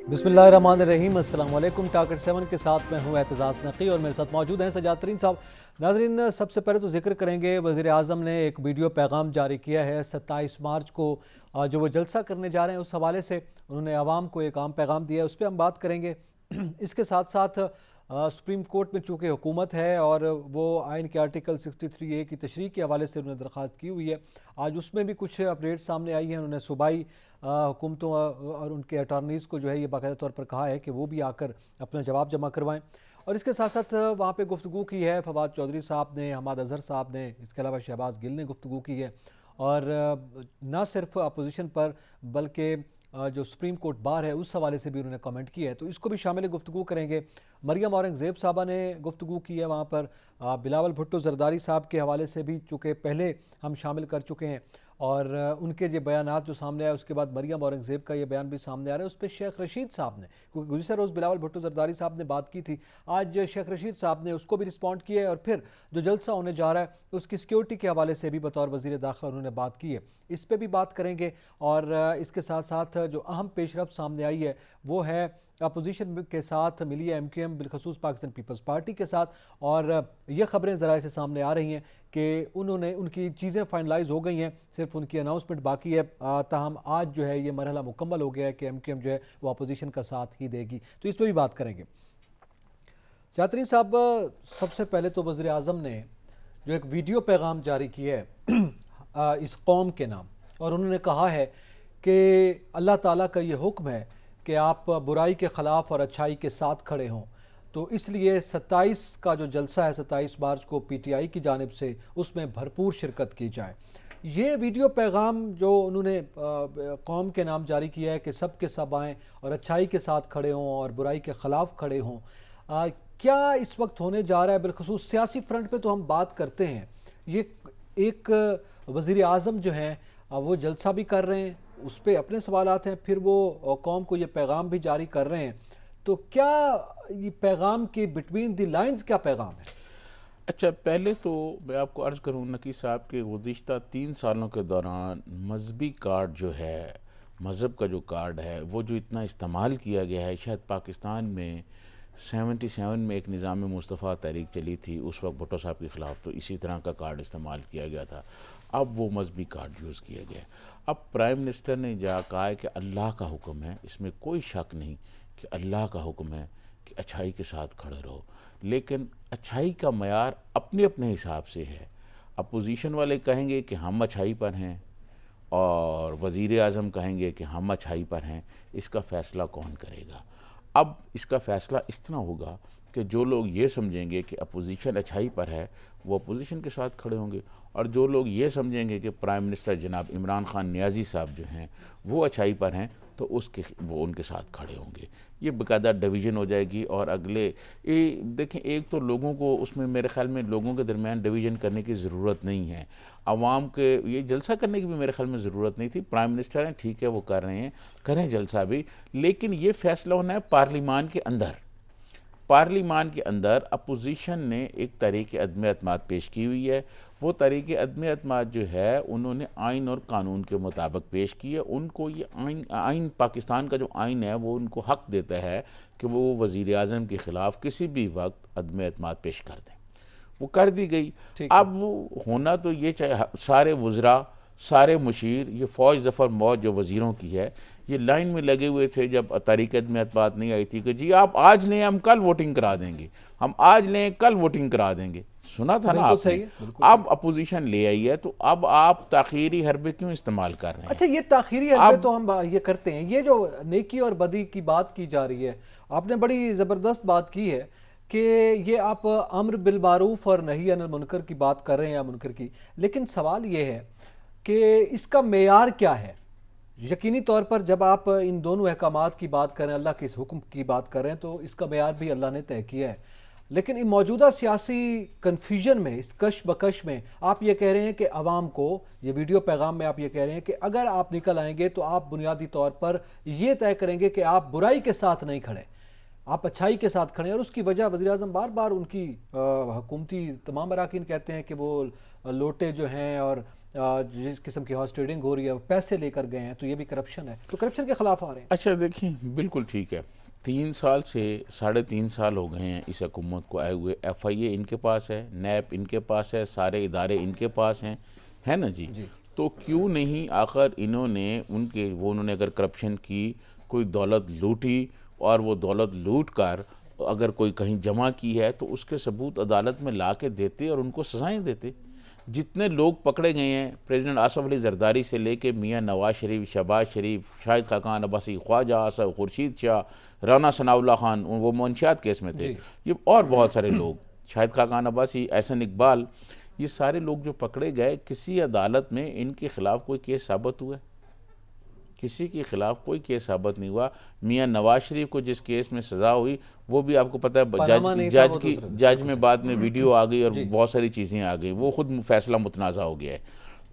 बिस्मिल्लाहिर्रहमानिर्रहीम। अस्सलाम वालेकुम। टाकर 7 के साथ मैं हूँ एतजाज़ नकी और मेरे साथ मौजूद हैं सजाद तरीन साहब। नाज़रीन, सबसे पहले तो जिक्र करेंगे, वज़ीर आज़म ने एक वीडियो पैगाम जारी किया है 27 मार्च को जो वो जलसा करने जा रहे हैं, उस हवाले से उन्होंने आवाम को एक आम पैगाम दिया है, उस पर हम बात करेंगे। इसके साथ साथ सुप्रीम कोर्ट में चूँकि हुकूमत है और वो आइन के आर्टिकल 63A की तशरीह के हवाले से उन्होंने दरख्वास्त की हुई है, आज उसमें भी कुछ अपडेट सामने आई हैं। उन्होंने सूबाई हुकूमतों और उनके अटॉर्नीज़ को जो है ये बाकायदा तौर पर कहा है कि वो भी आकर अपना जवाब जमा करवाएं। और इसके साथ साथ वहाँ पे गुफ्तगू की है फवाद चौधरी साहब ने, हमाद अजहर साहब ने, इसके अलावा शहबाज गिल ने गुफ्तगू की है। और ना सिर्फ अपोजिशन पर बल्कि जो सुप्रीम कोर्ट बार है उस हवाले से भी उन्होंने कमेंट किया है, तो इसको भी शामिल गुफ्तगू करेंगे। मरियम औरंगज़ेब साहबा ने गुफ्तगू की है वहाँ पर। बिलावल भुट्टो जरदारी साहब के हवाले से भी चूँकि पहले हम शामिल कर चुके हैं और उनके जो बयानात जो सामने आए, उसके बाद मरियम औरंगज़ेब का ये बयान भी सामने आ रहा है। उस पर शेख रशीद साहब ने, क्योंकि गुज़िश्ता रोज़ बिलावल भुट्टो जरदारी साहब ने बात की थी, आज शेख रशीद साहब ने उसको भी रिस्पॉन्ड किया है और फिर जो जलसा होने जा रहा है उसकी सिक्योरिटी के हवाले से भी बतौर वज़ीर दाखिला उन्होंने बात की है, इस पर भी बात करेंगे। और इसके साथ साथ जो अहम पेशरफ सामने आई है वो है अपोजिशन के साथ मिली है MQM, बिलखसूस पाकिस्तान पीपल्स पार्टी के साथ। और ये खबरें ज़रा से सामने आ रही हैं कि उन्होंने उनकी चीज़ें फाइनलाइज हो गई हैं, सिर्फ उनकी अनाउंसमेंट बाकी है। ताहम आज जो है ये मरहला मुकम्मल हो गया है कि MQM जो है वो अपोजिशन का साथ ही देगी, तो इस पर भी बात करेंगे। चातरी साहब, सबसे पहले तो वज़ीर आज़म ने जो एक वीडियो पैगाम जारी किया है इस कौम के नाम, और उन्होंने कहा है कि अल्लाह ताला का ये हुक्म है कि आप बुराई के ख़िलाफ़ और अच्छाई के साथ खड़े हों, तो इसलिए 27 का जो जलसा है 27 मार्च को PTI की जानिब से उसमें भरपूर शिरकत की जाए। ये वीडियो पैगाम जो उन्होंने कौम के नाम जारी किया है कि सब के सब आएँ और अच्छाई के साथ खड़े हों और बुराई के ख़िलाफ़ खड़े हों, क्या इस वक्त होने जा रहा है? बिलखसूस सियासी फ्रंट पे तो हम बात करते हैं, ये एक वज़ीर आज़म जो हैं वो जलसा भी कर रहे हैं, उस पर अपने सवालात हैं, फिर वो कौम को ये पैगाम भी जारी कर रहे हैं, तो क्या ये पैगाम के बिटवीन द लाइंस क्या पैगाम है? अच्छा, पहले तो मैं आपको अर्ज़ करूँ नकी साहब के गुज़िश्ता 3 सालों के दौरान मजहबी कार्ड जो है, मज़हब का जो कार्ड है, वो जो इतना इस्तेमाल किया गया है, शायद पाकिस्तान में 77 में एक निज़ाम मुस्तफ़ा तहरीक चली थी, उस वक्त भुट्टो साहब के ख़िलाफ़, तो इसी तरह का कार्ड इस्तेमाल किया गया था। अब वो मजहबी कार्ड यूज़ किया गया। अब प्राइम मिनिस्टर ने जा कहा है कि अल्लाह का हुक्म है, इसमें कोई शक नहीं कि अल्लाह का हुक्म है कि अच्छाई के साथ खड़े रहो, लेकिन अच्छाई का मयार अपने अपने हिसाब से है। अपोजिशन वाले कहेंगे कि हम अच्छाई पर हैं और वज़ीर आज़म कहेंगे कि हम अच्छाई पर हैं, इसका फ़ैसला कौन करेगा? अब इसका फ़ैसला इस तरह होगा कि जो लोग ये समझेंगे कि अपोजिशन अच्छाई पर है वो अपोजिशन के साथ खड़े होंगे, और जो लोग ये समझेंगे कि प्राइम मिनिस्टर जनाब इमरान खान नियाज़ी साहब जो हैं वो अच्छाई पर हैं, तो वो उनके साथ खड़े होंगे। ये बाकायदा डिवीज़न हो जाएगी। और अगले देखें, एक तो लोगों को उसमें, मेरे ख़्याल में लोगों के दरमियान डिवीज़न करने की ज़रूरत नहीं है। आवाम के ये जलसा करने की भी मेरे ख़्याल में ज़रूरत नहीं थी। प्राइम मिनिस्टर हैं, ठीक है, वो कर रहे हैं, करें जलसा भी, लेकिन ये फ़ैसला होना है पार्लिमान के अंदर। पार्लिमान के अंदर अपोजिशन ने एक तहरीक अदम एतमाद पेश की हुई है। वो तहरीक अदम एतमाद जो है उन्होंने आइन और कानून के मुताबिक पेश की है। उनको ये आइन पाकिस्तान का जो आइन है वो उनको हक़ देता है कि वो वज़ीर आज़म के ख़िलाफ़ किसी भी वक्त अदम एतमाद पेश कर दें। वो कर दी गई। अब होना तो ये चाहे सारे वज़रा, सारे मुशीर, ये फ़ौज ज़फ़र मौज जो वज़ीरों की है, ये लाइन में लगे हुए थे जब तहरीक में बात नहीं आई थी कि जी आप आज लें, हम कल वोटिंग करा देंगे, हम आज लें कल वोटिंग करा देंगे। सुना था ना आपने? अब अपोजिशन ले आई है, तो अब आप ताख़ीरी हरबे क्यों इस्तेमाल कर रहे हैं? अच्छा, ये ताख़ीरी हरबे तो हम ये करते हैं, ये जो नेकी और बदी की बात की जा रही है, आपने बड़ी ज़बरदस्त बात की है कि ये आप अम्र बिल मारूफ और नही अनिल मुनकर की बात कर रहे हैं या मुनकर की, लेकिन सवाल ये है कि इसका मेयार क्या है? यकीनी तौर पर जब आप इन दोनों अहकामात की बात करें, अल्लाह के इस हुक्म की बात करें, तो इसका मेयार भी अल्लाह ने तय किया है। लेकिन इन मौजूदा सियासी कन्फ्यूजन में, इस कश बकश में, आप ये कह रहे हैं कि अवाम को, ये वीडियो पैगाम में आप ये कह रहे हैं कि अगर आप निकल आएंगे तो आप बुनियादी तौर पर ये तय करेंगे कि आप बुराई के साथ नहीं खड़े, आप अच्छाई के साथ खड़े हैं। और उसकी वजह वज़ीर आज़म बार बार उनकी हुकूमती तमाम अराकीन कहते हैं कि वो लोटे जो हैं और जिस किस्म की हॉर्स ट्रेडिंग हो रही है, वो पैसे लेकर गए हैं, तो ये भी करप्शन है, तो करप्शन के खिलाफ आ रहे हैं। अच्छा देखिए, बिल्कुल ठीक है। 3 साल से 3.5 साल हो गए हैं इस हुकूमत को आए हुए। FIA इनके पास है, NAP इनके पास है, सारे इदारे इनके पास हैं, है ना जी। जी तो क्यों नहीं आखिर इन्होंने उन्होंने अगर करप्शन की, कोई दौलत लूटी और वो दौलत लूट कर अगर कोई कहीं जमा की है तो उसके सबूत अदालत में ला के देते और उनको सजाएं देते। जितने लोग पकड़े गए हैं, प्रेसिडेंट आसफ अली जरदारी से लेके मियाँ नवाज शरीफ, शहबाज शरीफ, शाहिद खाकान अब्बासी, ख्वाजा आसफ, खुर्शीद शाह, राना सनाउल्लाह खान, वो मंशियात केस में थे, ये और बहुत सारे लोग, शाहिद खाकान अब्बासी, एहसन इकबाल, ये सारे लोग जो पकड़े गए, किसी अदालत में इनके खिलाफ कोई केस साबित हुआ? किसी के खिलाफ कोई केस साबित नहीं हुआ। मियाँ नवाज शरीफ को जिस केस में सज़ा हुई वो भी आपको पता है, जज में बाद में वीडियो आ गई और बहुत सारी चीज़ें आ गई, वो खुद फैसला मुतनाज़ा हो गया है।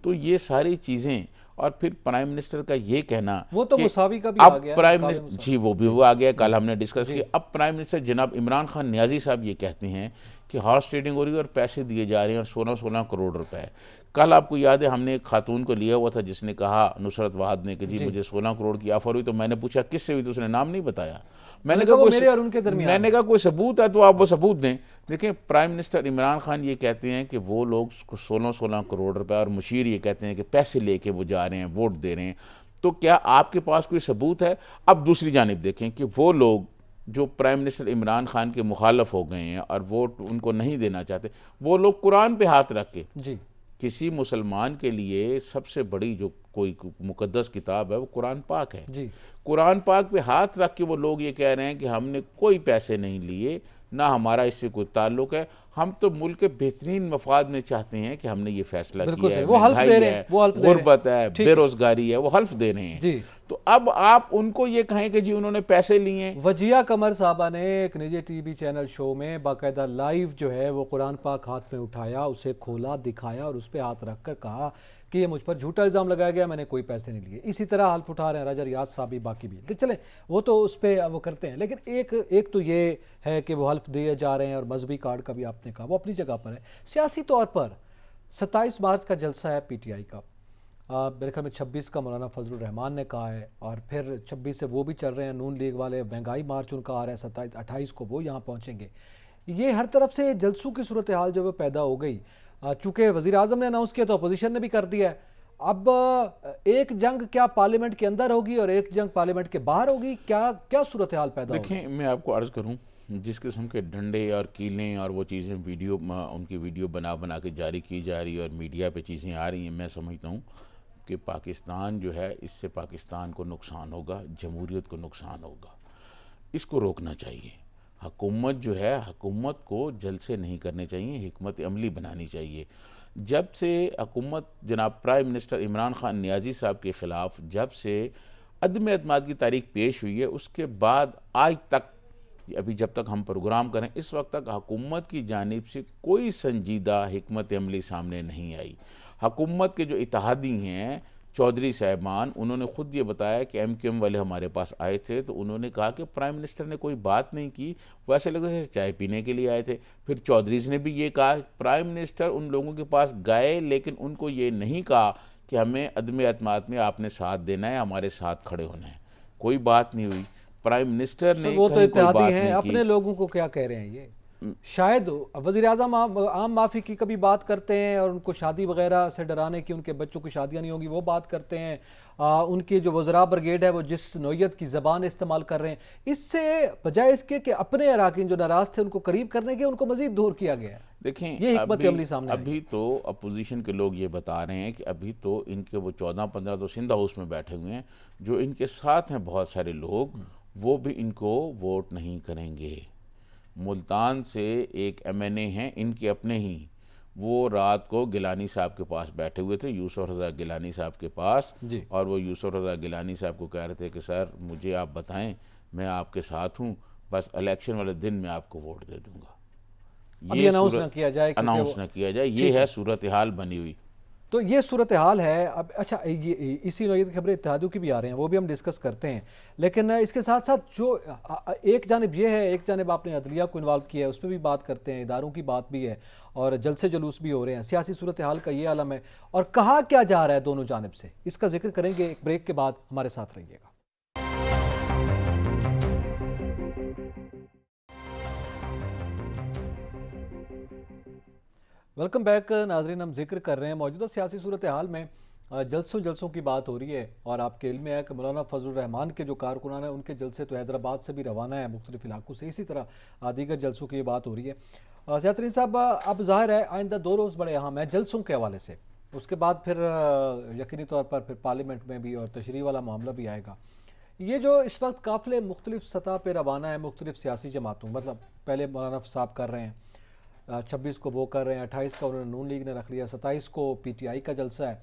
तो ये सारी चीज़ें, और फिर प्राइम मिनिस्टर का ये कहना, वो तो मुसावी का भी अब आ गया, प्राइम मिनिस्टर जी वो आ गया, कल हमने डिस्कस किया। अब प्राइम मिनिस्टर जनाब इमरान खान नियाजी साहब ये कहते हैं कि हॉर्स ट्रेडिंग हो रही है और पैसे दिए जा रहे हैं, और 16 करोड़ रुपए। कल आपको याद है हमने एक खातून को लिया हुआ था जिसने कहा, नुसरत वाहद ने, कि जी मुझे 16 करोड़ की ऑफर हुई, तो मैंने पूछा किससे हुई, तो उसने नाम नहीं बताया। मैंने कहा कोई सबूत है तो आप वो सबूत दें। देखें, प्राइम मिनिस्टर इमरान खान ये कहते हैं कि वो लोग 16 करोड़ रुपए, और मुशीर ये कहते हैं कि पैसे लेके वो जा रहे हैं, वोट दे रहे हैं। तो क्या आपके पास कोई सबूत है? अब दूसरी जानिब देखें कि वो लोग जो प्राइम मिनिस्टर इमरान खान के मुखालफ हो गए हैं और वोट उनको नहीं देना चाहते, वो लोग कुरान पे हाथ रख के, जी किसी मुसलमान के लिए सबसे बड़ी जो कोई मुकद्दस किताब है वो कुरान पाक है जी, कुरान पाक पे हाथ रख के वो लोग ये कह रहे हैं कि हमने कोई पैसे नहीं लिए, ना हमारा इससे कोई ताल्लुक है, हम तो मुल्क के बेहतरीन मफाद में चाहते हैं कि हमने ये फैसला किया है, वो हल्फ दे रहे हैं, गुर्बत है, बेरोजगारी है, वो हल्फ दे रहे हैं जी। तो अब आप उनको ये कहें कि जी उन्होंने पैसे लिए हैं। वजिया कमर साहबा ने एक निजी टीवी चैनल शो में बाकायदा लाइव जो है वो कुरान पाक हाथ में उठाया, उसे खोला, दिखाया और उस पर हाथ रखकर कहा कि ये मुझ पर झूठा इल्ज़ाम लगाया गया, मैंने कोई पैसे नहीं लिए। इसी तरह हल्फ उठा रहे हैं राजा रियाज साहब भी, बाकी भी। तो चलें, वो तो उस पर वो करते हैं, लेकिन एक तो ये है कि वो हल्फ दिए जा रहे हैं, और मजहबी कार्ड का भी आपने कहा वो अपनी जगह पर है। सियासी तौर पर 27 मार्च का जलसा है PTI का, मेरे ख्याल में 26 का मौलाना फजलुर रहमान ने कहा है, और फिर 26 से वो भी चल रहे हैं, नून लीग वाले, महंगाई मार्च उनका आ रहा है 27-28 को वो यहाँ पहुँचेंगे। ये हर तरफ से जलसों की सूरत हाल जो है पैदा हो गई। चूँकि वज़ीर आज़म ने अनाउंस किया तो अपोजिशन ने भी कर दिया है। अब एक जंग क्या पार्लियामेंट के अंदर होगी और एक जंग पार्लियामेंट के बाहर होगी, क्या क्या सूरत हाल पैदा होगी? देखें, मैं आपको अर्ज़ करूँ, जिस किस्म के डंडे और कीलें और वो चीज़ें उनकी वीडियो बना के जारी की जा रही है और मीडिया पे चीज़ें आ रही हैं, मैं समझता हूँ कि पाकिस्तान जो है, इससे पाकिस्तान को नुकसान होगा, जमहूरियत को नुकसान होगा। इसको रोकना चाहिए। हुकूमत जो है, हुकूमत को जलसे नहीं करने चाहिए, हिकमत अमली बनानी चाहिए। जब से हुकूमत जनाब प्राइम मिनिस्टर इमरान खान नियाजी साहब के ख़िलाफ़ जब से अदम एतमाद की तारीख पेश हुई है, उसके बाद आज तक, अभी जब तक हम प्रोग्राम करें इस वक्त तक हुकूमत की जानिब से कोई संजीदा हिकमत अमली सामने नहीं आई। हुकूमत के जो इत्तेहादी हैं चौधरी साहबान, उन्होंने ख़ुद ये बताया कि MQM वाले हमारे पास आए थे तो उन्होंने कहा कि प्राइम मिनिस्टर ने कोई बात नहीं की, वो ऐसे लगता है चाय पीने के लिए आए थे। फिर चौधरीज़ ने भी ये कहा प्राइम मिनिस्टर उन लोगों के पास गए, लेकिन उनको ये नहीं कहा कि हमें अदम एतमाद में आपने साथ देना है, हमारे साथ खड़े होना है। कोई बात नहीं हुई। प्राइम मिनिस्टर ने वो तो इत्तेहादी हैं, अपने लोगों को क्या कह रहे हैं ये? शायद वज़ीर आज़म आम माफ़ी की कभी बात करते हैं और उनको शादी वगैरह से डराने की, उनके बच्चों की शादियां नहीं होंगी वो बात करते हैं। उनकी जो वज़रा ब्रिगेड है वो जिस नौयत की ज़बान इस्तेमाल कर रहे हैं, इससे बजाय इसके कि अपने अराकीन जो नाराज़ थे उनको करीब करने के, उनको मज़ीद दूर किया गया है। देखें, ये हिकमत अमली सामने अभी तो अपोजिशन के लोग ये बता रहे हैं कि अभी तो इनके वो 14-15 तो सिंध हाउस में बैठे हुए हैं, जो इनके साथ हैं बहुत सारे लोग, वो भी इनको वोट नहीं करेंगे। मुल्तान से एक MNA हैं इनके अपने ही, वो रात को गिलानी साहब के पास बैठे हुए थे, यूसुफ रज़ा गिलानी साहब के पास, और वो यूसुफ रज़ा गिलानी साहब को कह रहे थे कि सर मुझे आप बताएं, मैं आपके साथ हूँ, बस इलेक्शन वाले दिन मैं आपको वोट दे दूँगा। ये अनाउंस ना किया जाए, ये है सूरत हाल बनी हुई। तो ये सूरत हाल है। अब अच्छा, ये इसी नौयत की खबरें इत्तेहादियों की भी आ रहे हैं, वो भी हम डिस्कस करते हैं। लेकिन इसके साथ साथ जो एक जानिब ये है, एक जानिब आपने अदलिया को इन्वॉल्व किया है, उस पर भी बात करते हैं, इदारों की बात भी है, और जलसे जुलूस भी हो रहे हैं। सियासी सूरत हाल का ये आलम है, और कहा क्या जा रहा है दोनों जानिब से, इसका जिक्र करेंगे एक ब्रेक के बाद। हमारे साथ रहिएगा। वेलकम बैक नाजरीन। हम जिक्र कर रहे हैं मौजूदा सियासी सूरत हाल में जलसों की बात हो रही है, और आपके इल्म में है कि मौलाना फजलुर रहमान के जो कारकुनान हैं उनके जलसे तो हैदराबाद से भी रवाना है, मुख्तलिफ इलाकों से। इसी तरह दीगर जलसों की ये बात हो रही है। सयातरीन साहब, अब जाहिर है आइंदा 2 रोज़ बड़े अहम हैं जलसों के हवाले से। उसके बाद फिर यकीनी तौर पर फिर पार्लियामेंट में भी और तशरीह वाला मामला भी आएगा। ये जो इस वक्त काफ़िले मुख्तलिफ सतह पर रवाना है, मुख्तलिफ सियासी जमातों, मतलब पहले मौलाना साहब कर रहे हैं, 26 को वो कर रहे हैं, 28 का उन्होंने नून लीग ने रख लिया, 27 को पीटीआई का जलसा है,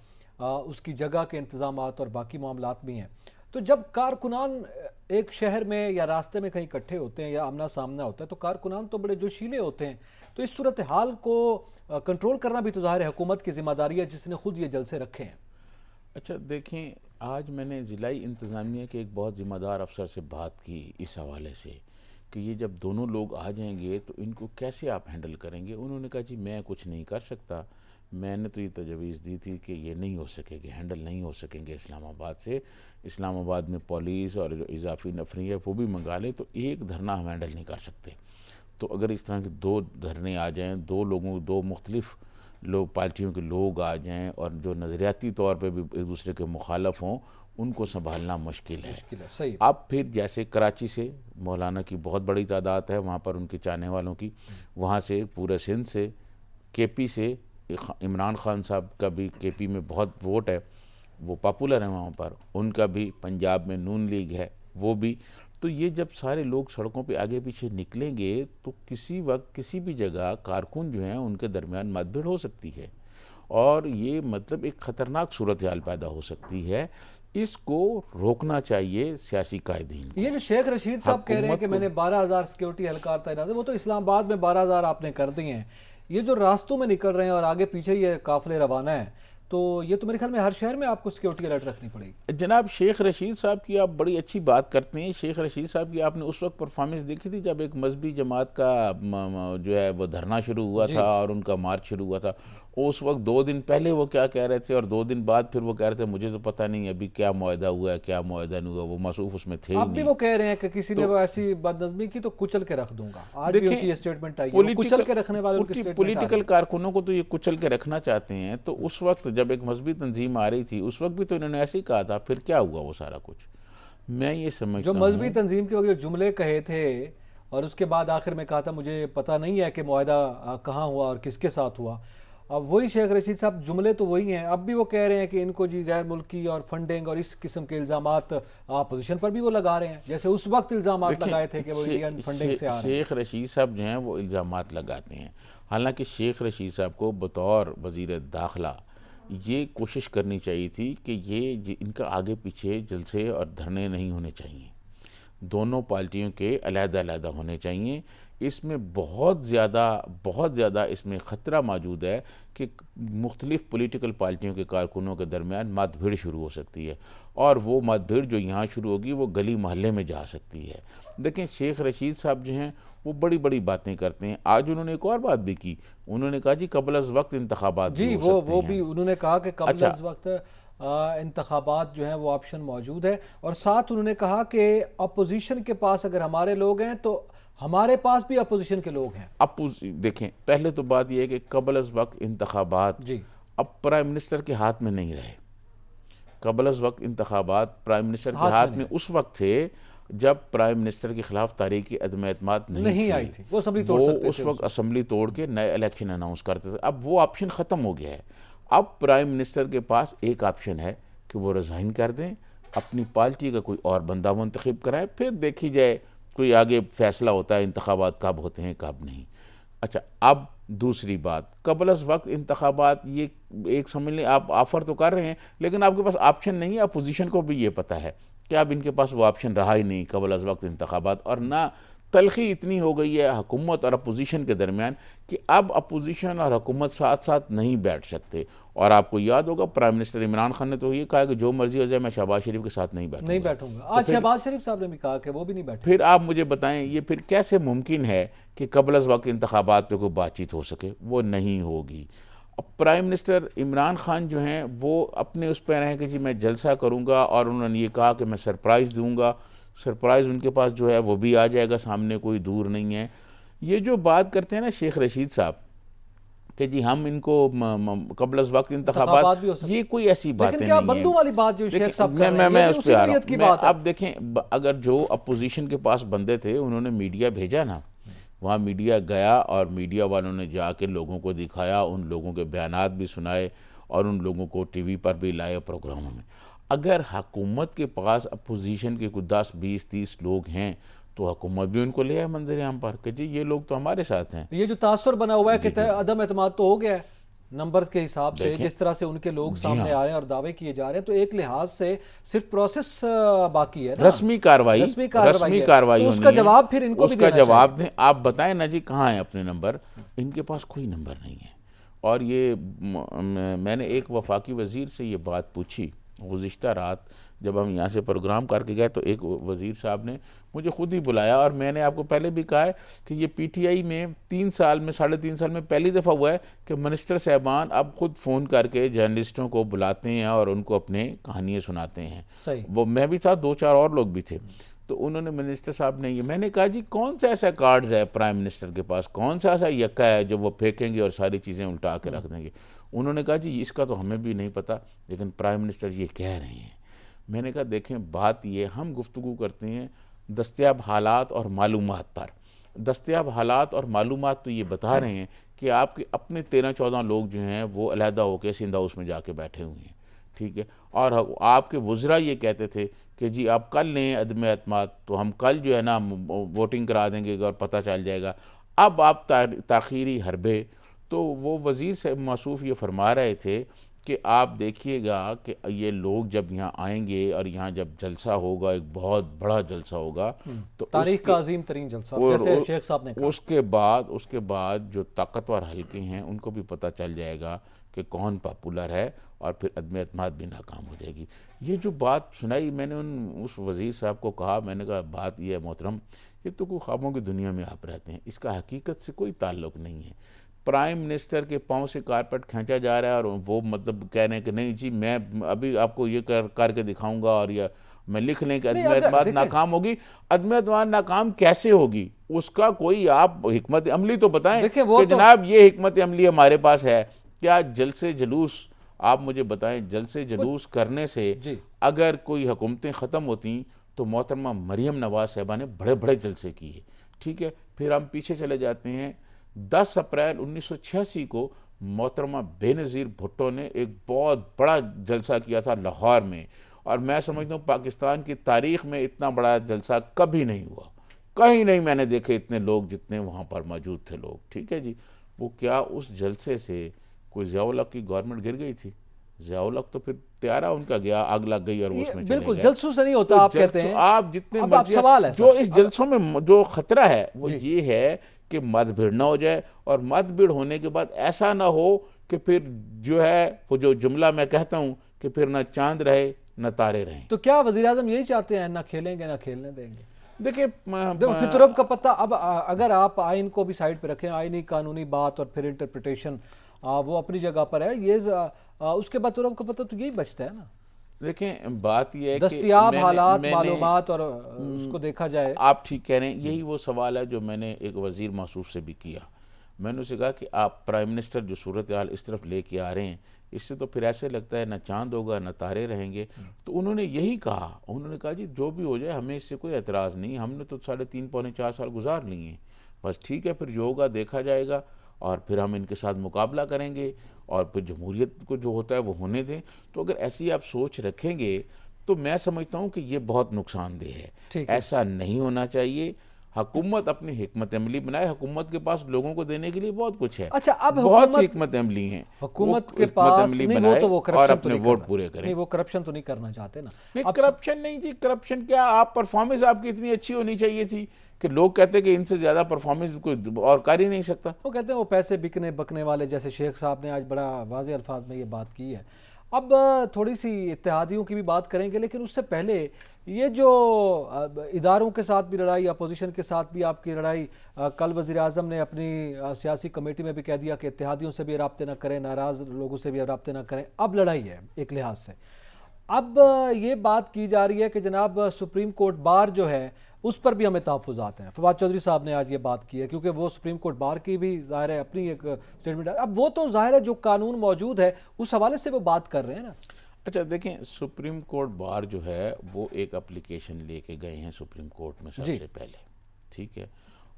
उसकी जगह के इंतजामात और बाकी मामलात भी हैं। तो जब कारकुनान एक शहर में या रास्ते में कहीं इकट्ठे होते हैं या आमना सामना होता है, तो कारकुनान तो बड़े जोशीले होते हैं। तो इस सूरत हाल को कंट्रोल करना भी तो ज़ाहिर है हुकूमत की जिम्मेदारी है, जिसने खुद ये जलसे रखे हैं। अच्छा देखें, आज मैंने ज़िलाई इंतज़ामिया के एक बहुत ज़िम्मेदार अफसर से बात की इस हवाले से कि ये जब दोनों लोग आ जाएंगे तो इनको कैसे आप हैंडल करेंगे। उन्होंने कहा जी मैं कुछ नहीं कर सकता, मैंने तो ये तजवीज़ दी थी कि ये नहीं हो सकेगी, हैंडल नहीं हो सकेंगे इस्लामाबाद से। इस्लामाबाद में पुलिस और जो इजाफी नफरी है वो भी मंगा लें तो एक धरना हम हैंडल नहीं कर सकते। तो अगर इस तरह के 2 धरने आ जाएँ, 2 मुख्तलिफ लोग पार्टियों के लोग आ जाएँ और जो नज़रियाती तौर पे भी एक दूसरे के मुखालफ हों, उनको संभालना मुश्किल है। सही। अब फिर जैसे कराची से मौलाना की बहुत बड़ी तादाद है वहाँ पर उनके चाहने वालों की, वहाँ से पूरे सिंध से, केपी से इमरान खान साहब का भी केपी में बहुत वोट है, वो पॉपुलर है वहाँ पर, उनका भी पंजाब में नून लीग है वो भी। तो ये जब सारे लोग सड़कों पे आगे पीछे निकलेंगे तो किसी वक्त किसी भी जगह कारकुन जो हैं उनके दरमियान मतभेड़ हो सकती है, और ये मतलब एक ख़तरनाक सूरत हाल पैदा हो सकती है। इसको रोकना चाहिए सियासी कायदीन को। ये जो शेख रशीद साहब कह रहे हैं कि मैंने 12,000 सिक्योरिटी एहलकार तैनात है, वो तो इस्लामाबाद में 12,000 आपने कर दिए हैं। ये जो रास्तों में निकल रहे हैं और आगे पीछे ये काफिले रवाना है, तो ये तो मेरे ख्याल में हर शहर में आपको सिक्योरिटी अलर्ट रखनी पड़ेगी। जनाब शेख रशीद साहब की आप बड़ी अच्छी बात करते हैं। शेख रशीद साहब की आपने उस वक्त परफॉर्मेंस देखी थी जब एक मजहबी जमात का जो है वो धरना शुरू हुआ था और उनका मार्च शुरू हुआ था। उस वक्त 2 दिन पहले वो क्या कह रहे थे और 2 दिन बाद फिर वो कह रहे थे मुझे तो पता नहीं अभी क्या मुआहदा हुआ है क्या मुआहदा नहीं हुआ, वो मसरूफ उसमें थे ही अब भी नहीं। वो कह रहे हैं कि किसी ने वो ऐसी बदनज़मी की तो कुचल के रख दूंगा। आज भी उनकी ये स्टेटमेंट आई है, कुचल के रखने वाले उनकी स्टेटमेंट। पॉलिटिकल कारकुनों को तो ये कुचल के रखना चाहते हैं। तो उस वक्त जब एक मजहबी तंजीम आ रही थी उस वक्त भी तो इन्होंने ऐसे ही कहा था, फिर क्या हुआ वो सारा कुछ। मैं ये समझता जो मजहबी तंजीम के वक्त जो जुमले कहे थे और उसके बाद आखिर में कहा था मुझे पता नहीं है कि मुआहदा कहाँ हुआ और किसके साथ हुआ। अब वही शेख रशीद साहब जुमले तो वही हैं। अब भी वो कह रहे हैं कि इनको जी गैर मुल्की और फंडिंग और इस किस्म के इल्ज़ामात अपोजिशन पर भी वो लगा रहे हैं, जैसे उस वक्त इल्ज़ामात लगाए थे कि वो इंडियन फंडिंग से आ रहे हैं। शेख रशीद साहब जो हैं वो इल्ज़ामात लगाते हैं। हालांकि शेख रशीद साहब को बतौर वज़ीर दाखिला ये कोशिश करनी चाहिए थी कि ये इनका आगे पीछे जलसे और धरने नहीं होने चाहिए, दोनों पार्टियों के अलग-अलग होने चाहिए। इसमें बहुत ज़्यादा इसमें ख़तरा मौजूद है कि मुख्तलिफ़ पॉलिटिकल पार्टियों के कारकुनों के दरमियान मतभेड़ शुरू हो सकती है, और वो मतभेड़ जो यहाँ शुरू होगी वो गली मोहल्ले में जा सकती है। देखें शेख रशीद साहब जो हैं वो बड़ी बड़ी बातें करते हैं। आज उन्होंने एक और बात भी की, उन्होंने कहा जी कबल अज़ वक्त इंतखाबात जी, वो भी उन्होंने कहा कि कबल अज़ वक्त इंतखाबात जो हैं वो ऑप्शन मौजूद है, और साथ उन्होंने कहा कि अपोजिशन के पास अगर हमारे लोग हैं तो हमारे पास भी अपोजिशन के लोग हैं। अब देखें पहले तो बात यह है कि कबल अज़ वक्त इंतखाबात अब प्राइम मिनिस्टर के हाथ में नहीं रहे। कबल अज़ वक्त इंतखाबात प्राइम मिनिस्टर के हाथ में उस वक्त थे जब प्राइम मिनिस्टर के खिलाफ तारीख अदम एतमाद नहीं आई थी। वो असम्बली तोड़ सकते थे, उस वक्त असम्बली तोड़ के नए इलेक्शन अनाउंस करते थे। अब वो ऑप्शन ख़त्म हो गया है। अब प्राइम मिनिस्टर के पास एक ऑप्शन है कि वो रिज़ाइन कर दें, अपनी पार्टी का कोई और बंदा मुंतखब कराए, फिर देखी जाए कोई आगे फैसला होता है इंतखाबात कब होते हैं कब नहीं। अच्छा, अब दूसरी बात, कबल अज़ वक्त इंतखाबात ये एक समझ लें आप ऑफ़र तो कर रहे हैं लेकिन आपके पास ऑप्शन नहीं है। अपोजिशन को भी ये पता है कि अब इनके पास वो ऑप्शन रहा ही नहीं कबल अज़ वक्त इंतखाबात, और ना तलखी इतनी हो गई है हुकूमत और अपोजिशन के दरमियान कि अब अपोजिशन और हुकूमत साथ साथ नहीं बैठ सकते। और आपको याद होगा प्राइम मिनिस्टर इमरान खान ने तो ये कहा कि जो मर्जी हो जाए मैं शहबाज शरीफ के साथ नहीं बैठूंगा। आज शहबाज शरीफ साहब ने भी कहा कि वो भी नहीं बैठे। फिर आप मुझे बताएं ये फिर कैसे मुमकिन है कि कबल अज़ वक्त इंतखाबात पे कोई बातचीत हो सके? वो नहीं होगी। अब प्राइम मिनिस्टर इमरान खान जो हैं वो अपने उस पर हैं कि जी मैं जलसा करूँगा, और उन्होंने ये कहा कि मैं सरप्राइज़ दूँगा। सरप्राइज़ उनके पास जो है वो भी आ जाएगा सामने, कोई दूर नहीं है। ये जो बात करते हैं ना शेख रशीद साहब कि जी हम इनको कबल अज़ वक्त इंतखाबात, ये कोई ऐसी बातें नहीं है। बंदू वाली बात जो शेख साहब कर रहे हैं, मैं उस पे आ रहा हूँ। अब देखें, अगर जो अपोजिशन के पास बंदे थे उन्होंने मीडिया भेजा ना, वहाँ मीडिया गया और मीडिया वालों ने जाके लोगों को दिखाया, उन लोगों के बयानात भी सुनाए और उन लोगों को टीवी पर भी लाए प्रोग्रामों में। अगर हुकूमत के पास अपोजिशन के कुछ 10, 20, 30 लोग हैं तो हुकूमत भी उनको ले आए मंजर आम पर कि जी ये लोग तो हमारे साथ हैं। ये जो तासुर बना हुआ है कि अदम एतमाद तो हो गया है नंबर के हिसाब से, जिस तरह से उनके लोग सामने आ रहे हैं और दावे किए जा रहे हैं, तो एक लिहाज से सिर्फ प्रोसेस बाकी है ना, रस्मी कार्रवाई तो उसका जवाब फिर इनको भी देना चाहिए। जवाब दें। आप बताएं ना जी कहाँ है अपने नंबर? इनके पास कोई नंबर नहीं है। और ये मैंने एक वफाकी वज़ीर से ये बात पूछी गुज़िश्ता रात, जब हम यहाँ से प्रोग्राम करके गए तो एक वज़ीर साहब ने मुझे खुद ही बुलाया, और मैंने आपको पहले भी कहा है कि ये पीटीआई में 3 साल में, 3.5 साल में पहली दफ़ा हुआ है कि मिनिस्टर साहबान अब खुद फ़ोन करके जर्नलिस्टों को बुलाते हैं और उनको अपने कहानियाँ सुनाते हैं। सही। वो मैं भी था, 2-4 और लोग भी थे। तो उन्होंने मिनिस्टर साहब ने ये, मैंने कहा जी कौन सा ऐसा कार्ड्स है प्राइम मिनिस्टर के पास, कौन सा ऐसा यक्का है जो वो फेंकेंगे और सारी चीज़ें उल्टा के रख देंगे? उन्होंने कहा जी इसका तो हमें भी नहीं पता, लेकिन प्राइम मिनिस्टर ये कह रहे हैं। मैंने कहा देखें बात ये, हम गुफ्तगू करते हैं दस्तयाब हालात और मालूमात पर। दस्तयाब हालात और मालूमात तो ये बता रहे हैं कि आपके अपने 13-14 लोग जो हैं वो अलहदा होकर सिंध हाउस में जाके बैठे हुए हैं, ठीक है। और आपके वज़रा ये कहते थे कि जी आप कल लें अदम एतमाद, तो हम कल जो है ना वोटिंग करा देंगे और पता चल जाएगा। अब आप ताख़ीरी हरबे, तो वो वज़ीर से मौसूफ़ ये फरमा रहे थे कि आप देखिएगा कि ये लोग जब यहाँ आएंगे और यहाँ जब जलसा होगा, एक बहुत बड़ा जलसा होगा, तो तारीख का अजीम तरीन जलसा, जैसे शेख साहब ने कहा। उसके बाद जो ताकतवर हल्के हैं उनको भी पता चल जाएगा कि कौन पॉपुलर है, और फिर अदम एतमाद भी नाकाम हो जाएगी। ये जो बात सुनाई मैंने उस वज़ीर साहब को कहा, मैंने कहा बात यह है मोहतरम, ये तो कोई ख्वाबों की दुनिया में आप रहते हैं, इसका हकीकत से कोई ताल्लुक़ नहीं है। प्राइम मिनिस्टर के पाँव से कारपेट खींचा जा रहा है और वो मतलब कह रहे हैं कि नहीं जी मैं अभी आपको ये करके दिखाऊंगा, और या मैं लिख लें कि अदम एतमाद नाकाम होगी। अदम एतमाद नाकाम कैसे होगी उसका कोई आप हिकमत अमली तो बताएं कि जनाब ये हिकमत अमली हमारे पास है क्या? जलसे जुलूस, आप मुझे बताएं, जलसे जुलूस करने से अगर कोई हुकूमतें ख़त्म होती तो मोहतरमा मरियम नवाज़ साहिबा ने बड़े बड़े जलसे किए, ठीक है। फिर हम पीछे चले जाते हैं, 10 अप्रैल 1986 को मोहतरमा बेनज़ीर भुट्टो ने एक बहुत बड़ा जलसा किया था लाहौर में, और मैं समझता हूँ पाकिस्तान की तारीख़ में इतना बड़ा जलसा कभी नहीं हुआ, कहीं नहीं मैंने देखे इतने लोग जितने वहाँ पर मौजूद थे लोग, ठीक है जी। वो क्या उस जलसे से कोई ज़िया-उल हक की गवर्नमेंट गिर गई थी? ज़िया-उल हक तो फिर त्यारा उनका गया, आग लग गई और वो उसमें चले बिल्कुल गए। जलसों से नहीं होता, तो आप कहते हैं। आप जितने मर्जी, सवाल है जो इस जलसों में जो खतरा है वो ये है कि मतभेड़ ना हो जाए, और मतभेड़ होने के बाद ऐसा ना हो कि फिर जो है वो जो जुमला मैं कहता हूँ कि फिर ना चांद रहे न तारे रहें। तो क्या वज़ीर आज़म यही चाहते हैं, ना खेलेंगे ना खेलने देंगे? देखिए फिर अब का पता, अब अगर आप आइन को भी साइड पे रखें, आइनी कानूनी बात और फिर इंटरप्रिटेशन वो अपनी जगह पर है, ये उसके बाद तुरब का पता तो यही बचता है ना। देखें बात यह है दस्तयाब हालात मालूमात और उसको देखा जाए। आप ठीक कह रहे हैं, यही वो सवाल है जो मैंने एक वज़ीर मौसूफ से भी किया। मैंने उसे कहा कि आप प्राइम मिनिस्टर जो सूरत हाल इस तरफ लेके आ रहे हैं, इससे तो फिर ऐसे लगता है ना चांद होगा ना तारे रहेंगे। तो उन्होंने यही कहा, उन्होंने कहा जी जो भी हो जाए हमें इससे कोई एतराज़ नहीं, हमने तो 3.5 पौने 4 साल गुजार लिए हैं, बस ठीक है, फिर जो होगा देखा जाएगा और फिर हम इनके साथ मुकाबला करेंगे और फिर जमहूरियत को जो होता है वो होने दें। तो अगर ऐसी आप सोच रखेंगे तो मैं समझता हूँ कि ये बहुत नुकसानदेह है, ऐसा नहीं होना चाहिए। हुकूमत अपनी हिकमत अमली बनाए। हुकूमत के पास लोगों को देने के लिए बहुत कुछ है, अच्छा, अब बहुत सी हुकूमत हिकमत अमली हैं, हुकूमत वो के हिकमत पास अमली नहीं, वो बनाए तो वो और करप्शन तो अपने नहीं वोट करना, पूरे करें। नहीं वो करप्शन तो नहीं करना चाहते ना। नहीं, अब करप्शन नहीं जी, करप्शन क्या, आप परफॉर्मेंस आपकी इतनी अच्छी होनी चाहिए थी कि लोग कहते कि इनसे ज़्यादा परफॉर्मेंस कोई और कर ही नहीं सकता। वो कहते हैं वो पैसे बिकने बकने वाले, जैसे शेख साहब ने आज बड़ा वाज़ेह अल्फाज में ये बात की है। अब थोड़ी सी इत्तेहादियों की भी बात करेंगे, लेकिन उससे पहले ये जो इदारों के साथ भी लड़ाई, अपोजिशन के साथ भी आपकी लड़ाई, कल वज़ीर आज़म ने अपनी सियासी कमेटी में भी कह दिया कि इत्तेहादियों से भी रब्ते ना करें, नाराज़ लोगों से भी रब्ते ना करें। अब लड़ाई है एक लिहाज से। अब ये बात की जा रही है कि जनाब सुप्रीम कोर्ट बार जो है उस पर भी हमें तहफ़्फ़ुज़ात हैं। फवाद चौधरी साहब ने आज ये बात की है, क्योंकि वो सुप्रीम कोर्ट बार की भी ज़ाहिर है अपनी एक स्टेटमेंट। अब वो तो ज़ाहिर है जो कानून मौजूद है उस हवाले से वो बात कर रहे हैं ना। अच्छा देखें, सुप्रीम कोर्ट बार जो है वो एक एप्लीकेशन लेके गए हैं सुप्रीम कोर्ट में सबसे पहले, ठीक है,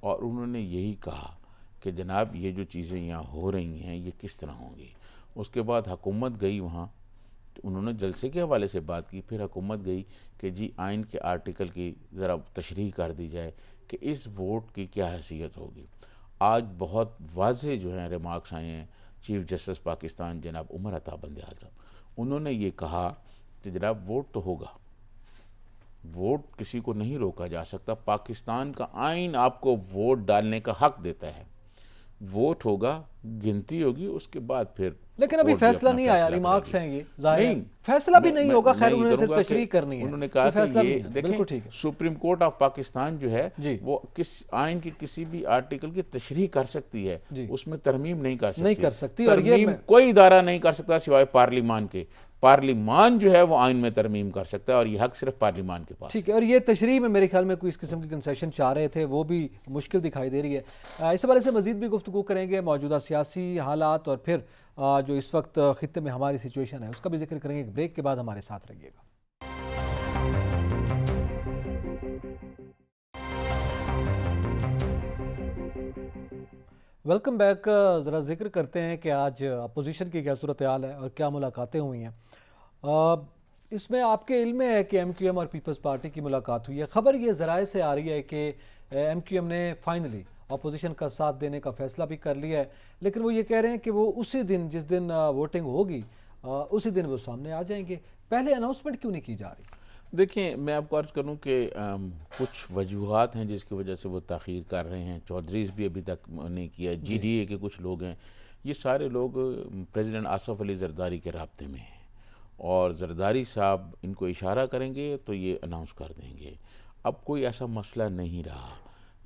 और उन्होंने यही कहा कि जनाब ये जो चीज़ें यहाँ हो रही हैं ये किस तरह होंगी। उसके बाद हुकूमत गई वहाँ, तो उन्होंने जलसे के हवाले से बात की, फिर हुकूमत गई कि जी आइन के आर्टिकल की ज़रा तशरीह कर दी जाए कि इस वोट की क्या हैसियत होगी। आज बहुत वाज़ेह जो है रिमार्क्स आए हैं चीफ जस्टिस पाकिस्तान जनाब उमर अता बंदयाल साहब, उन्होंने ये कहा कि जनाब वोट तो होगा, वोट किसी को नहीं रोका जा सकता, पाकिस्तान का आइन आपको वोट डालने का हक देता है, वोट होगा, गिनती होगी, उसके बाद फिर लेकिन अभी कोर्ट भी फैसला अपना नहीं आया, फैसला रिमार्क्स करेगी। हैं ये, ज़ाहिर है नहीं, फैसला भी नहीं मैं होगा। खैर ये उन्होंने सिर्फ करूँगा तशरीह कि करनी है, उन्होंने कोई कहा फैसला कि नहीं ये है। बिल्कुल ठीक देखें है सुप्रीम कोर्ट ऑफ पाकिस्तान जो है जी, वो किस आइन की किसी भी आर्टिकल की तशरीह कर सकती है, जी। उसमें तरमीम नहीं कर सकती, नहीं कर सकती, और ये तरमीम कोई इदारा नहीं कर सकता सिवाय पार्लिमान के। पार्लिमान जो है वो आइन में तरमीम कर सकता है और ये हक सिर्फ पार्लिमान के पास। ठीक है। और ये तशरीह में मेरे ख्याल में कोई इस किस्म की कंसेशन चाह रहे थे, वो भी मुश्किल दिखाई दे रही है। इस बारे से मजीद भी गुफ्तगू करेंगे, मौजूदा सियासी हालात और फिर जो इस वक्त खित्ते में हमारी सिचुएशन है उसका भी जिक्र करेंगे। ब्रेक के बाद हमारे साथ रहिएगा। Welcome back. ज़रा जिक्र करते हैं कि आज अपोजिशन की क्या सूरत हाल है और क्या मुलाकातें हुई हैं। इसमें आपके इल्म में है कि MQM और पीपल्स पार्टी की मुलाकात हुई है। ख़बर ये ज़राए से आ रही है कि MQM ने फाइनली अपोजिशन का साथ देने का फ़ैसला भी कर लिया है, लेकिन वो ये कह रहे हैं कि वो उसी दिन जिस दिन वोटिंग होगी उसी दिन वो सामने आ जाएंगे। पहले अनाउंसमेंट क्यों नहीं की जा रही? देखिए, मैं आपको अर्ज़ करूं कि कुछ वजूहात हैं जिसकी वजह से वो ताख़ीर कर रहे हैं। चौधरीज़ भी अभी तक नहीं किया, GDA के कुछ लोग हैं, ये सारे लोग प्रेसिडेंट आसफ़ अली ज़रदारी के राब्ते में हैं और ज़रदारी साहब इनको इशारा करेंगे तो ये अनाउंस कर देंगे। अब कोई ऐसा मसला नहीं रहा,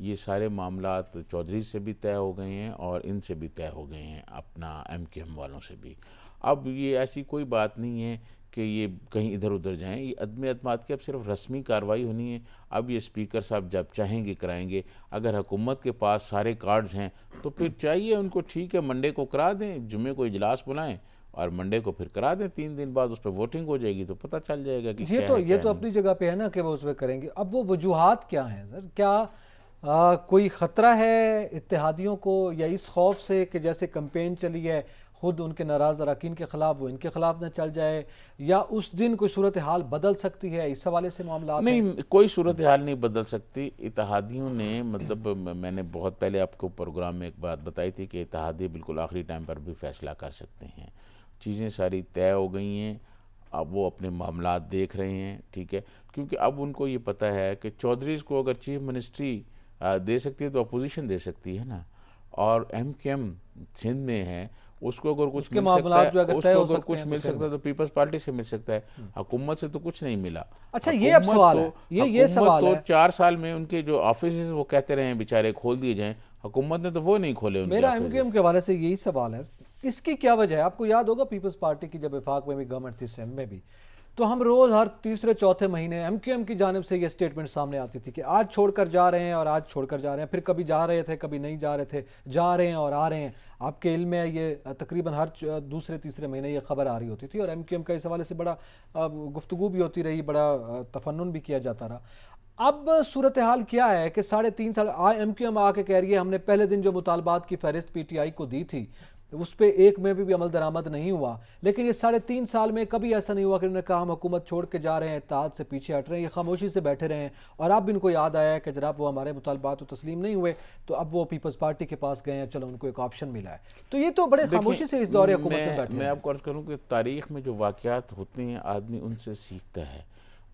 ये सारे मामलात चौधरी से भी तय हो गए हैं और इनसे भी तय हो गए हैं, अपना MQM वालों से भी। अब ये ऐसी कोई बात नहीं है कि ये कहीं इधर उधर जाएं, ये अदम एतमाद की अब सिर्फ रस्मी कार्रवाई होनी है। अब ये स्पीकर साहब जब चाहेंगे कराएंगे। अगर हुकूमत के पास सारे कार्ड्स हैं तो फिर चाहिए उनको, ठीक है, मंडे को करा दें, जुम्मे को इजलास बुलाएं और मंडे को फिर करा दें। 3 दिन बाद उस पर वोटिंग हो जाएगी तो पता चल जाएगा कि ये तो अपनी जगह पे है ना कि वो उसमें करेंगे। अब वो वजूहात क्या हैं सर? क्या कोई ख़तरा है इत्तेहादियों को, या इस खौफ से कि जैसे कैंपेन चली है खुद उनके नाराज़ अरकान के ख़िलाफ़ वो इनके ख़िलाफ़ न चल जाए, या उस दिन कोई सूरत हाल बदल सकती है? इस हवाले से मामला नहीं, कोई सूरत हाल नहीं बदल सकती। इत्तेहादियों ने मतलब मैंने बहुत पहले आपको प्रोग्राम में एक बात बताई थी कि इत्तेहादी बिल्कुल आखिरी टाइम पर भी फ़ैसला कर सकते हैं। चीज़ें सारी तय हो गई हैं, अब वो अपने मामलात देख रहे हैं, ठीक है, क्योंकि अब उनको ये पता है कि चौधरीज़ को अगर चीफ मिनिस्ट्री दे सकती है तो अपोजिशन दे सकती है ना, और MQM सिंध में है, उसको अगर कुछ मिल सकता है, उसको अगर कुछ मिल सकता है तो पीपल्स पार्टी से मिल सकता है, हुकूमत से तो कुछ नहीं मिला। अच्छा, ये अब सवाल है, ये सवाल है। 4 साल में उनके जो ऑफिस वो कहते रहे हैं बेचारे खोल दिए जाएं, हुकूमत ने तो वो नहीं खोले। मेरा MQM के हवाले से यही सवाल है, इसकी क्या वजह है? आपको याद होगा पीपल्स पार्टी की जब वफाक में भी गवर्नमेंट थी, सिंध में भी, तो हम रोज़ हर तीसरे चौथे महीने MQM की जानिब से ये स्टेटमेंट सामने आती थी कि आज छोड़कर जा रहे हैं और आज छोड़कर जा रहे हैं, फिर कभी जा रहे थे कभी नहीं जा रहे थे, जा रहे हैं और आ रहे हैं। आपके इल्म में ये तकरीबन हर दूसरे तीसरे महीने ये खबर आ रही होती थी और MQM का इस हवाले से बड़ा गुफ्तगू भी होती रही, बड़ा तफन्नुन भी किया जाता रहा। अब सूरत हाल क्या है कि 3.5 साल MQM आके कह रही है हमने पहले दिन जो मुतालबात की फहरिस्त PTI को दी थी, उस पर एक में भी अमल दरामद नहीं हुआ। लेकिन ये 3.5 साल में कभी ऐसा नहीं हुआ कि उन्होंने कहा हम हुकूमत छोड़ के जा रहे हैं, इत्तेहाद से पीछे हट रहे हैं, ये खामोशी से बैठे रहे हैं। और अब इनको याद आया कि जनाब वो हमारे मुतालबात तो तस्लीम नहीं हुए, तो अब वो पीपल्स पार्टी के पास गए हैं, चलो उनको एक ऑप्शन मिला है। तो ये तो बड़े खामोशी से इस दौरे हुकूमत में बैठे हैं। मैं आपको अर्ज करूँ कि तारीख में जो वाक़यात होते हैं आदमी उनसे सीखता है।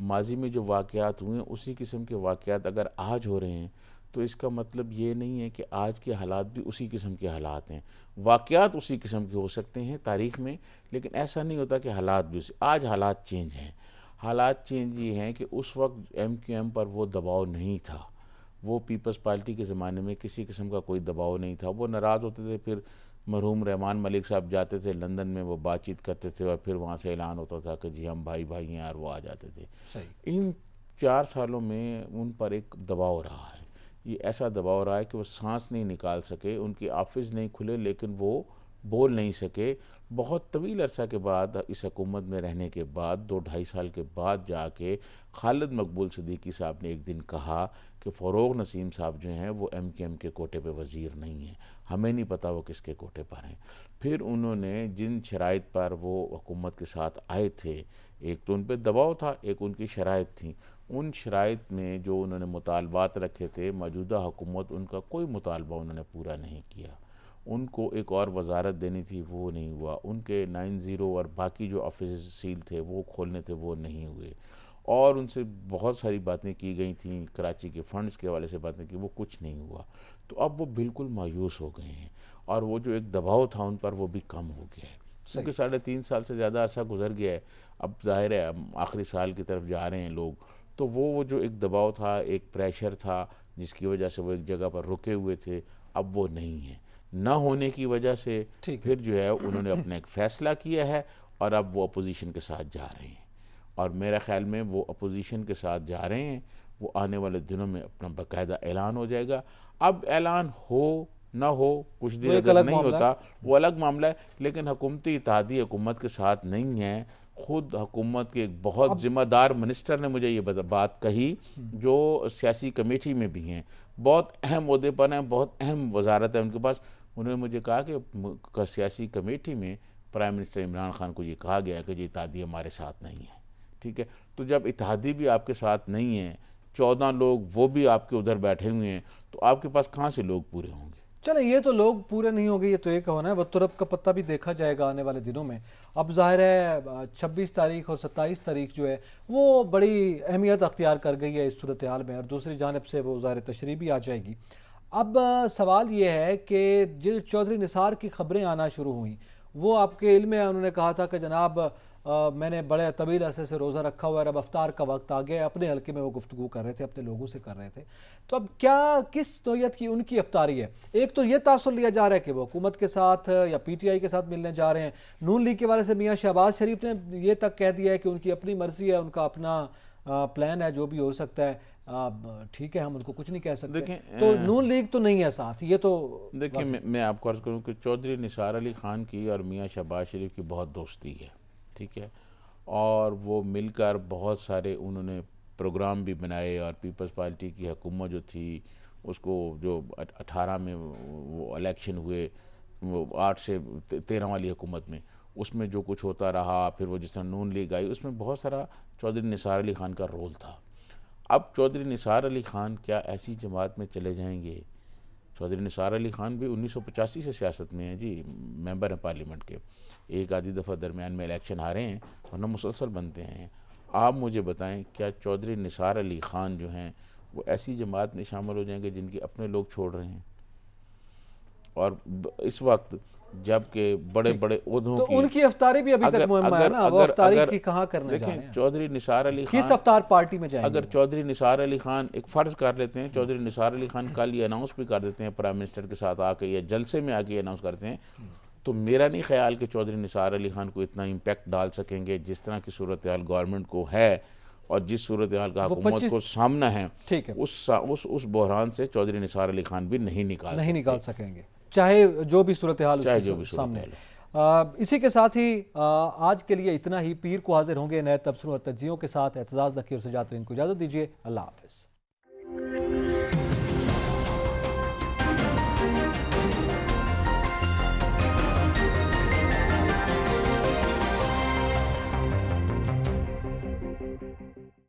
माजी में जो वाक़यात हुए उसी किस्म के वाक़यात अगर आज हो रहे हैं तो इसका मतलब ये नहीं है कि आज के हालात भी उसी किस्म के हालात हैं। वाक़यात उसी किस्म के हो सकते हैं तारीख़ में, लेकिन ऐसा नहीं होता कि हालात भी उसी। आज हालात चेंज हैं। हालात चेंज ये हैं कि उस वक्त MQM पर वो दबाव नहीं था। वो पीपल्स पार्टी के ज़माने में किसी किस्म का कोई दबाव नहीं था। वो नाराज़ होते थे, फिर मरहूम रहमान मलिक साहब जाते थे लंदन में, वो बातचीत करते थे और फिर वहाँ से ऐलान होता था कि जी हम भाई भाई हैं, और वो आ जाते थे। सही। इन 4 सालों में उन पर एक दबाव रहा है। ये ऐसा दबाव रहा है कि वो सांस नहीं निकाल सके, उनके ऑफिस नहीं खुले, लेकिन वो बोल नहीं सके। बहुत तवील अरसा के बाद, इस हुकूमत में रहने के बाद, 2-2.5 साल के बाद जाके खालिद मकबूल सिद्दीकी साहब ने एक दिन कहा कि फ़रोग़ नसीम साहब जो हैं वो MQM के कोटे पे वज़ीर नहीं हैं, हमें नहीं पता वो किसके कोटे पर हैं। फिर उन्होंने जिन शराइत पर वो हुकूमत के साथ आए थे, एक तो उन पर दबाव था, एक उनकी शराइत थी। उन शराइत में जो उन्होंने मुतालबात रखे थे, मौजूदा हुकूमत उनका कोई मुतालबा उन्होंने पूरा नहीं किया। उनको एक और वजारत देनी थी, वो नहीं हुआ। उनके 90 और बाकी जो ऑफिस सील थे वो खोलने थे, वो नहीं हुए। और उनसे बहुत सारी बातें की गई थी, कराची के फ़ंड्स के हवाले से बातें की, वो कुछ नहीं हुआ। तो अब वो बिल्कुल मायूस हो गए हैं, और वो जो एक दबाव था उन पर वो भी कम हो गया है, क्योंकि 3.5 साल से ज़्यादा अरसा गुजर गया है। अब ज़ाहिर है आखिरी साल की तरफ जा रहे हैं लोग, तो वो जो एक दबाव था, एक प्रेशर था, जिसकी वजह से वो एक जगह पर रुके हुए थे, अब वो नहीं है। ना होने की वजह से फिर जो है उन्होंने अपना एक फ़ैसला किया है, और अब वो अपोजिशन के साथ जा रहे हैं। और मेरा ख़्याल में वो अपोजिशन के साथ जा रहे हैं, वो आने वाले दिनों में अपना बाकायदा ऐलान हो जाएगा। अब ऐलान हो ना हो, कुछ देर अगर नहीं होता वो अलग मामला है, लेकिन हुकूमती इत्तेहादी हुकूमत के साथ नहीं है। खुद हुकूमत के एक बहुत ज़िम्मेदार मिनिस्टर ने मुझे ये बात कही, जो सियासी कमेटी में भी हैं, बहुत अहम ओहदे पर हैं, बहुत अहम वजारत है उनके पास। उन्होंने मुझे कहा कि सियासी कमेटी में प्राइम मिनिस्टर इमरान खान को ये कहा गया है कि जी इत्तेहादी हमारे साथ नहीं है। ठीक है, तो जब इत्तेहादी भी आपके साथ नहीं है, 14 लोग वो भी आपके उधर बैठे हुए हैं, तो आपके पास कहाँ से लोग पूरे होंगे? चले, ये तो लोग पूरे नहीं होंगे, ये तो एक होना है। वो तुरब का पत्ता भी देखा जाएगा आने वाले दिनों में। अब जाहिर है 26 तारीख और 27 तारीख जो है वो बड़ी अहमियत अख्तियार कर गई है इस सूरत हाल में, और दूसरी जानब से वो ज़ाहिर तशरीह भी आ जाएगी। अब सवाल ये है कि जो चौधरी निसार की खबरें आना शुरू हुई, वो आपके इल्म में उन्होंने कहा था कि जनाब मैंने बड़े तवील अरसे से रोज़ा रखा हुआ है, अब अफ्तार का वक्त आ गया। अपने हल्के में वो गुफ्तगू कर रहे थे, अपने लोगों से कर रहे थे। तो अब क्या, किस नौयत की उनकी अफ्तारी है? एक तो ये तासुर लिया जा रहा है कि वो हुकूमत के साथ या PTI के साथ मिलने जा रहे हैं। नून लीग के वाले से मियाँ शहबाज शरीफ ने ये तक कह दिया है कि उनकी अपनी मर्जी है, उनका अपना प्लान है, जो भी हो सकता है। ठीक है, हम उनको कुछ नहीं कह सकते। तो नून लीग तो नहीं है साथ, ये तो देखिए, मैं आपको अर्ज करूँ कि चौधरी निसार अली खान की और मियाँ शहबाज शरीफ की बहुत दोस्ती है, ठीक है, और वो मिलकर बहुत सारे उन्होंने प्रोग्राम भी बनाए। और पीपल्स पार्टी की हुकूमत जो थी, उसको जो 18 में वो इलेक्शन हुए, वो 8 से 13 वाली हुकूमत में, उसमें जो कुछ होता रहा, फिर वो जिस तरह नून लीग आई, उसमें बहुत सारा चौधरी निसार अली खान का रोल था। अब चौधरी निसार अली खान क्या ऐसी जमात में चले जाएंगे? चौधरी निसार अली खान भी 1985 से सियासत में हैं जी, मेंबर हैं पार्लियामेंट के। एक आधी दफ़ा दरमियान में इलेक्शन हारे हैं, वरना मुसलसल बनते हैं। आप मुझे बताएं, क्या चौधरी निसार अली खान जो हैं वो ऐसी जमात में शामिल हो जाएंगे जिनके अपने लोग छोड़ रहे हैं? और इस वक्त जबकि बड़े बड़े ओहदों तो की उनकी अफ्तारी भी अभी तक मुहिम है ना, वो अफ्तारी की कहाँ करने जा रहे हैं? चौधरी निसार अली खान किस अफ्तार पार्टी में जाएंगे? अगर चौधरी निसार अली खान, एक फ़र्ज़ कर लेते हैं, चौधरी निसार अली खान कल ये अनाउंस भी कर देते हैं प्राइम मिनिस्टर के साथ आके, या जलसे में आके अनाउंस करते हैं, तो मेरा नहीं ख्याल कि चौधरी निसार अली खान को इतना इम्पैक्ट डाल सकेंगे जिस तरह की सूरत हाल गवर्नमेंट को है, और जिस सूरत हाल का हुकूमत को सामना है, उस बहरान से चौधरी निसार अली खान भी नहीं निकाल सकेंगे, चाहे जो भी सूरत हाल सामने। इसी के साथ ही आज के लिए इतना ही। पीर को हाजिर होंगे नए तबसरों और तज्जियों के साथ। एतजाज़ नकीर से जाते हैं, इनको इजाज़त दीजिए। अल्लाह हाफ़िज़।